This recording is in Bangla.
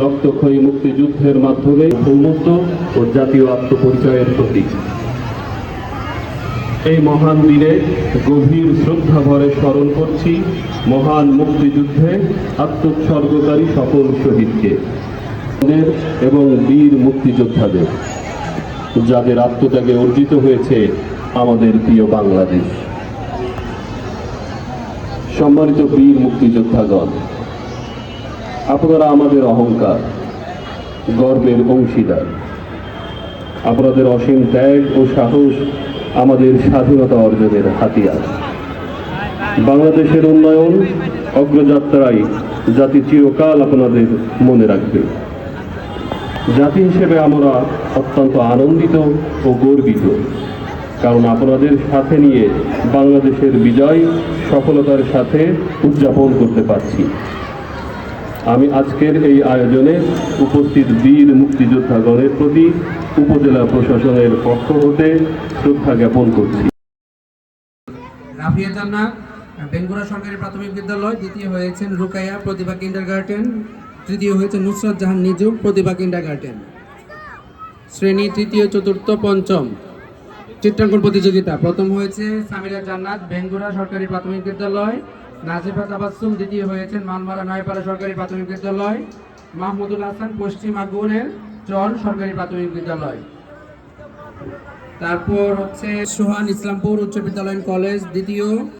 রক্তক্ষয়ী মুক্তিযুদ্ধের মাধ্যমে উন্মুক্ত ও জাতীয় আত্মপরিচয়ের প্রতীক। এই মহান দিনে গভীর শ্রদ্ধা ভরে স্মরণ করছি মহান মুক্তিযুদ্ধে আত্মোৎসর্গকারী সকল শহীদকে এবং বীর মুক্তিযোদ্ধাদের, যাদের আত্মত্যাগে অর্জিত হয়েছে আমাদের প্রিয় বাংলাদেশ। সম্মানিত বীর মুক্তিযোদ্ধাগণ, আপনারা আমাদের অহংকার, গর্বের অংশীদার। আপনাদের অসীম ত্যাগ ও সাহস আমাদের স্বাধীনতা অর্জনের হাতিয়ার। বাংলাদেশের উন্নয়ন অগ্রযাত্রায় জাতি চিরকাল আপনাদের মনে রাখবে। জাতি হিসেবে আমরা অত্যন্ত আনন্দিত ও গর্বিত, কারণ আপনাদের সাথে নিয়ে বাংলাদেশের বিজয় সফলতার সাথে উদযাপন করতে পারছি। আমি আজকের এই আয়োজনে উপস্থিত বীর মুক্তিযোদ্ধাগণের প্রতি উপজেলা প্রশাসনের পক্ষ হতে শ্রদ্ধা জ্ঞাপন করছি। রাফিয়া জান্নাত, বেঙ্গুরা সরকারি প্রাথমিক বিদ্যালয়। দ্বিতীয় হয়েছেন রুকাইয়া, প্রতিভা কিন্ডারগার্টেন। তৃতীয় হয়েছে নুসরাত জাহান নিজু, প্রতিভা কিন্ডারগার্টেন। শ্রেণী তৃতীয়, চতুর্থ, পঞ্চম। চিত্রাঙ্কন প্রতিযোগিতা প্রথম হয়েছে সামিরা জান্নাত, বেঙ্গুরা সরকারি প্রাথমিক বিদ্যালয়। নাজিফা তাবাসসুম দ্বিতীয় হয়েছেন মানমারা নয়পাড়া সরকারি প্রাথমিক বিদ্যালয়। মাহমুদুল হাসান পশ্চিম আগুনের চর সরকারি প্রাথমিক বিদ্যালয়। তারপর হচ্ছে সোহান ইসলামপুর উচ্চ বিদ্যালয় কলেজ দ্বিতীয়।